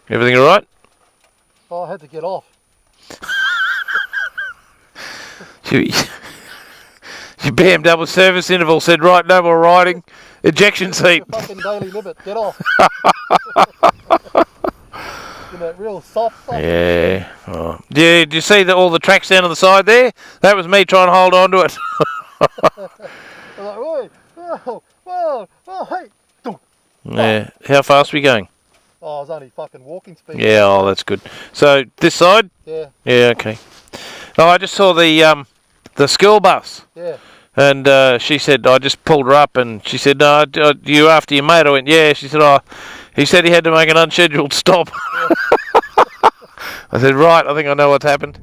Everything all right? Oh, I had to get off. Your BMW service interval said, right, no more riding. Ejection seat. The fucking daily limit. Get off. You know, real soft. Yeah. Oh. Did you see all the tracks down on the side there? That was me trying to hold on to it. I'm like, whoa, whoa, whoa, whoa, hey. Yeah. How fast are we going? Oh, I was only fucking walking speed. Yeah, oh, that's good. So, this side? Yeah. Yeah, okay. Oh, I just saw the school bus. Yeah. And she said, I just pulled her up and she said, no, you after your mate? I went, yeah. She said, oh, he said he had to make an unscheduled stop. Yeah. I said, right, I think I know what's happened.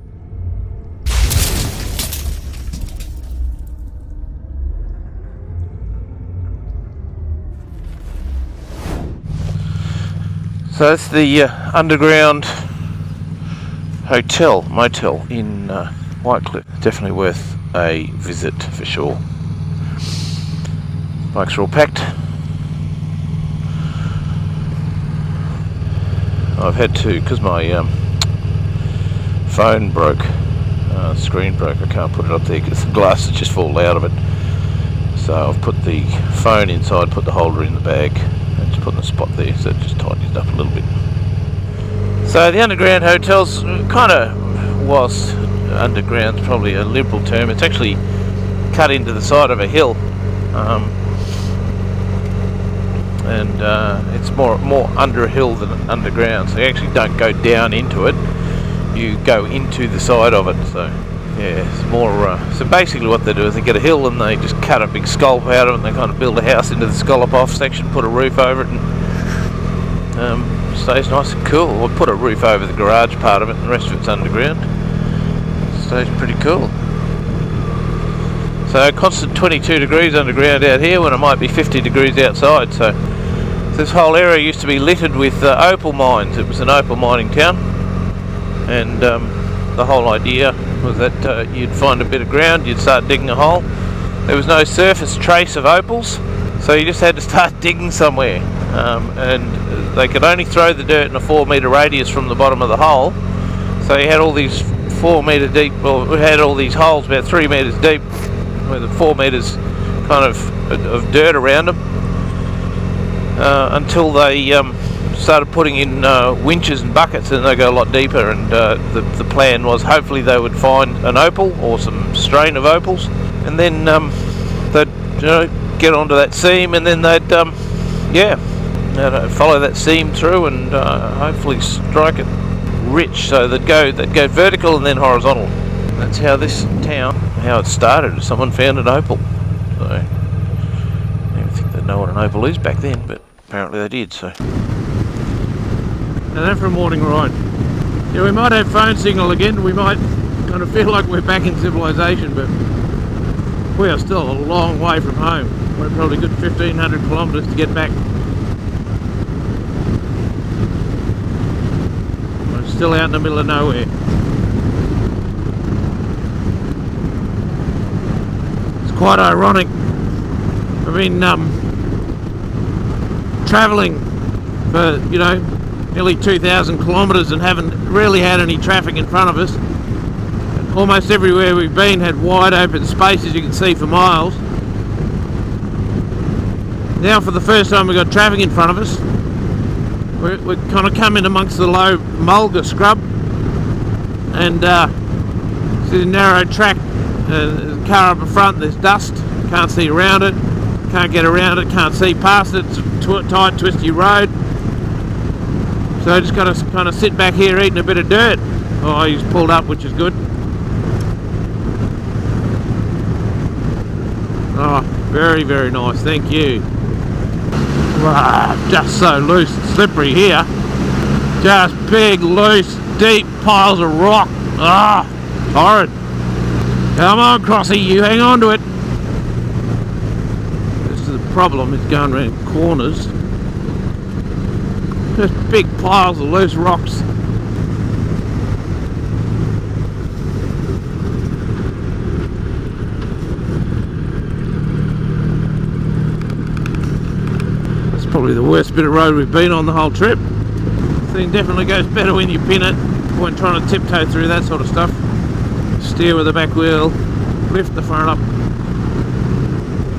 So that's the Underground Motel in Whitecliff. Definitely worth a visit for sure. Bikes are all packed. I've had to, because my phone broke, screen broke, I can't put it up there because the glasses just fall out of it. So I've put the phone inside, put the holder in the bag, and just put in the spot there, so it just tightens it up a little bit. So the Underground Hotel's kind of, whilst underground's probably a liberal term, it's actually cut into the side of a hill. And it's more under a hill than underground, so you actually don't go down into it, you go into the side of it. So yeah, it's more so basically what they do is they get a hill and they just cut a big scallop out of it and they kind of build a house into the scallop off section, put a roof over it, and stays nice and cool. We'll put a roof over the garage part of it and the rest of it's underground. Stays pretty cool. So constant 22 degrees underground out here when it might be 50 degrees outside. So this whole area used to be littered with opal mines. It was an opal mining town, and the whole idea was that you'd find a bit of ground, you'd start digging a hole. There was no surface trace of opals, so you just had to start digging somewhere. And they could only throw the dirt in a 4 metre radius from the bottom of the hole. So you had all these 4 metre deep, well, we had all these holes about 3 metres deep, with 4 metres kind of dirt around them, until they started putting in winches and buckets, and they go a lot deeper. And the plan was hopefully they would find an opal or some strain of opals, and then they'd get onto that seam, and then they'd follow that seam through and hopefully strike it rich. So they'd go vertical and then horizontal. That's how this town, how it started. Someone found an opal. So I don't think they'd know what an opal is back then, but apparently they did. So now that for a morning ride. Yeah, we might have phone signal again. We might kind of feel like we're back in civilization, but we are still a long way from home. We're probably a good 1,500 kilometres to get back. We're still out in the middle of nowhere. Quite ironic. I've been travelling for nearly 2,000 kilometres and haven't really had any traffic in front of us. And almost everywhere we've been had wide open spaces you can see for miles. Now for the first time we've got traffic in front of us. We're kind of coming amongst the low mulga scrub, and it's a narrow track. There's a car up in front, there's dust, can't see around it, can't get around it, can't see past it. It's a tight, twisty road. So I just got to kind of sit back here eating a bit of dirt. Oh, he's pulled up, which is good. Oh, very, very nice, thank you. Wow, just so loose and slippery here. Just big, loose, deep piles of rock. Ah, horrid. Come on, Crossy, you hang on to it. This is the problem, it's going around corners. Just big piles of loose rocks. That's probably the worst bit of road we've been on the whole trip. thing definitely goes better when you pin it. When trying to tiptoe through that sort of stuff. Steer with the back wheel, lift the front up.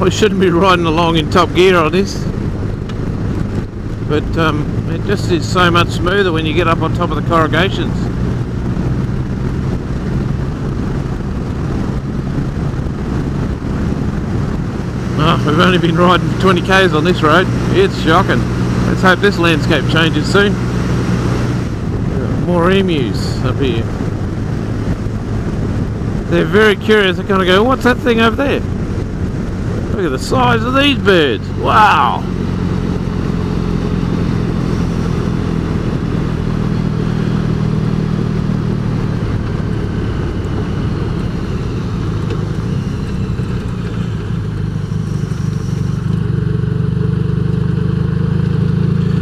I shouldn't be riding along in top gear on this, but it just is so much smoother when you get up on top of the corrugations. Oh, we've only been riding 20 k's on this road. It's shocking. Let's hope this landscape changes soon. More emus up here. They're very curious. They're going to go, what's that thing over there? Look at the size of these birds. Wow.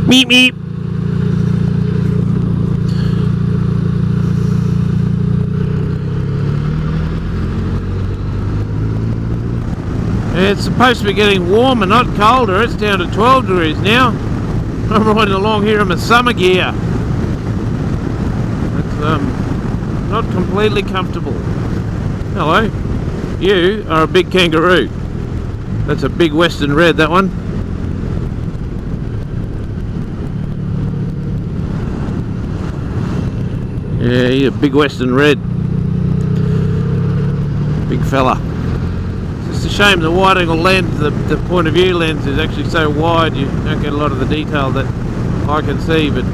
Meep meep. It's supposed to be getting warmer, not colder. It's down to 12 degrees now. I'm riding along here in my summer gear. It's not completely comfortable. Hello. You are a big kangaroo. That's a big Western red, that one. Yeah, you're a big Western red. Big fella. It's a shame the wide angle lens, the point of view lens is actually so wide you don't get a lot of the detail that I can see, but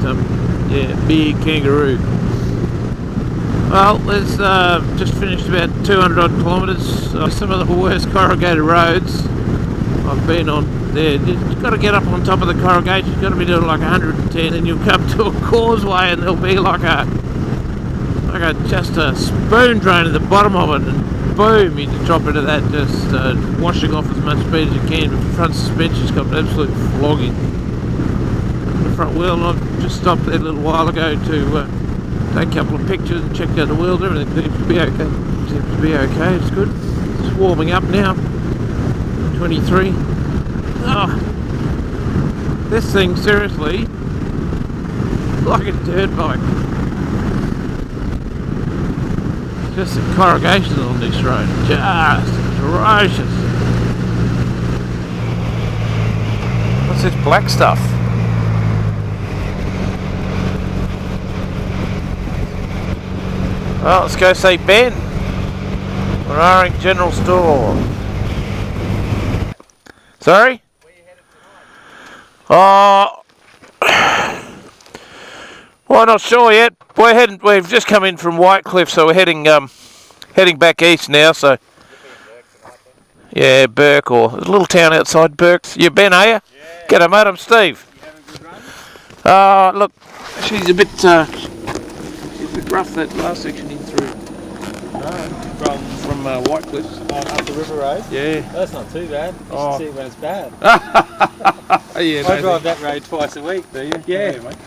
yeah, big kangaroo. Well, it's just finished about 200 odd kilometres. Some of the worst corrugated roads I've been on there. You've got to get up on top of the corrugation. You've got to be doing like 110, and you'll come to a causeway and there'll be like just a spoon drain at the bottom of it, and boom, you just drop into that, just washing off as much speed as you can. But the front suspension's got an absolute flogging. The front wheel, and I've just stopped there a little while ago to take a couple of pictures and check out the wheels. Everything seems to be okay. It's good. It's warming up now. 23. Oh, this thing seriously like a dirt bike. Just the corrugation on this road, just atrocious. What's this black stuff? Well, let's go see Ben. Wanaaring General Store. Sorry? Where you headed tonight? Well, I'm not sure yet. We've just come in from Whitecliff, so we're heading back east now. So yeah, Bourke, or a little town outside Bourke. You Ben, are you? Yeah. G'day, mate. I'm Steve. You having a good run? Look, she's a bit rough, that last section in through. From Whitecliff. Up the river road? Yeah. That's not too bad. You should see it when it's bad. Yeah, I drive that road twice a week. Do you? Yeah. Yeah, mate.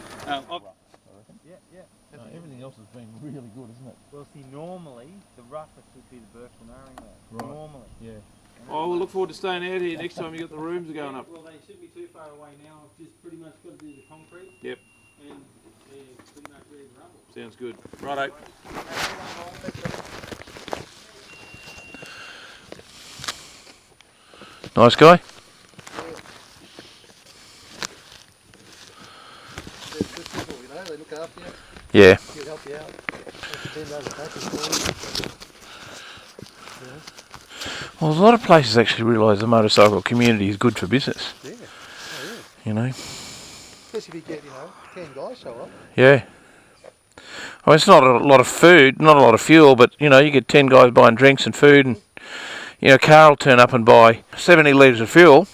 Everything else has been really good, isn't it? Well, see, normally the roughest would be the Bourke Wanaaring road. Right. Normally. Yeah. Oh, we'll look forward to staying out here next time you got the rooms going up. Well, they shouldn't be too far away now. I've just pretty much got to do the concrete. Yep. And they're pretty much ready to rumble. Sounds good. Righto. Nice guy. They're good people, you know. They look after you. Yeah. They'll help you out. Well, a lot of places actually realise the motorcycle community is good for business. Yeah. Oh, yeah. You know. Especially if you get, 10 guys show up. Yeah. Well, it's not a lot of food, not a lot of fuel, but you get 10 guys buying drinks and food, and a car will turn up and buy 70 litres of fuel,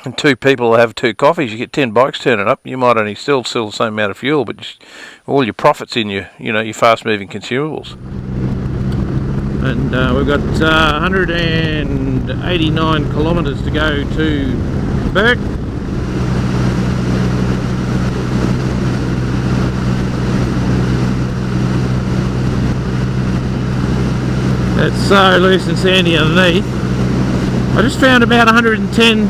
and 2 people will have 2 coffees. You get 10 bikes turning up. You might only still sell the same amount of fuel, but all your profits in your fast-moving consumables. And we've got 189 kilometres to go to Bourke. It's so loose and sandy underneath. I just found about 110,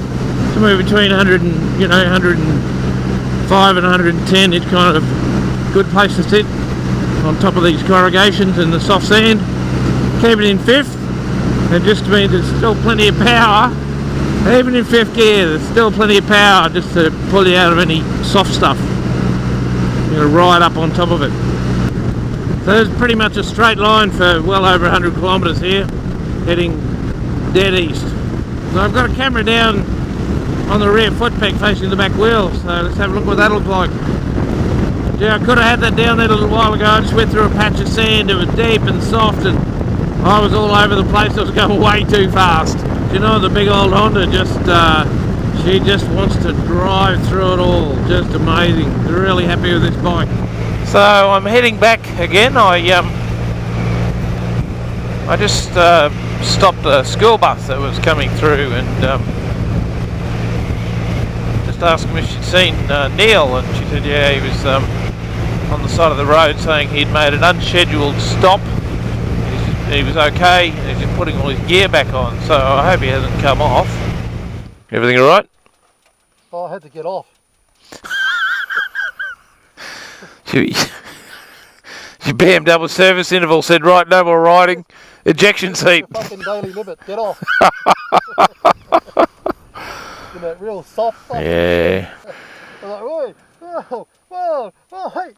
somewhere between 100 and 105 and 110. It kind of good place to sit on top of these corrugations and the soft sand. Keep it in fifth. It just means there's still plenty of power. Even in fifth gear, there's still plenty of power just to pull you out of any soft stuff. You're going to ride up on top of it. So there's pretty much a straight line for well over 100 kilometres here, heading dead east. So I've got a camera down on the rear foot peg facing the back wheel, so let's have a look what that looks like. Yeah, I could have had that down there a little while ago. I just went through a patch of sand. It was deep and soft, and I was all over the place. I was going way too fast. You know, the big old Honda she just wants to drive through it all. Just amazing. Really happy with this bike. So I'm heading back again. I just stopped a school bus that was coming through and just asked him if she'd seen Neil, and she said yeah, he was on the side of the road saying he'd made an unscheduled stop. He was okay, and he's just putting all his gear back on, so I hope he hasn't come off. Everything alright? Oh, I had to get off. Your BMW service interval said, right, no more riding, ejection seat. Fucking daily limit, get off. You know, real soft. Yeah. I'm like, whoa, whoa, whoa, whoa, hey.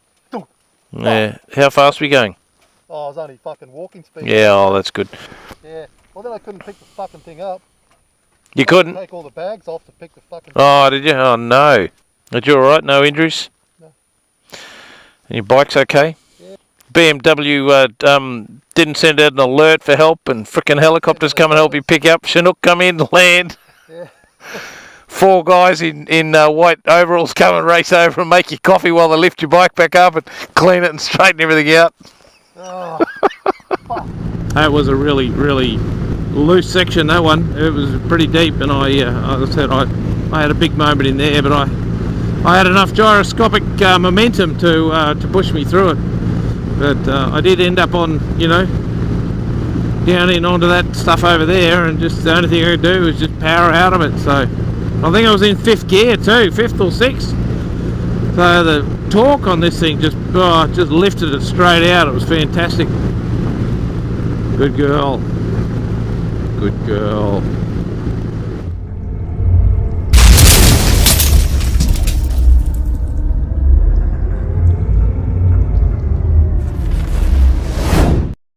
Yeah. How fast are we going? Oh, I was only fucking walking speed. Yeah, oh, that's good. Yeah. Well, then I couldn't pick the fucking thing up. You couldn't? Take all the bags off to pick the fucking Oh, did you? Oh, no. Are you alright? No injuries? No. And your bike's okay? Yeah. BMW didn't send out an alert for help, and frickin' helicopters come and help you pick up. Chinook come in, land. Yeah. 4 guys in white overalls come and race over and make you coffee while they lift your bike back up and clean it and straighten everything out. Oh, That was a really, really loose section, that one. It was pretty deep, and as I said, I had a big moment in there, but I had enough gyroscopic momentum to push me through it. But I did end up on, you know, down in onto that stuff over there, and just the only thing I could do was just power out of it. So I think I was in 5th gear too, 5th or 6th. So the torque on this thing just lifted it straight out. It was fantastic. Good girl. Good girl.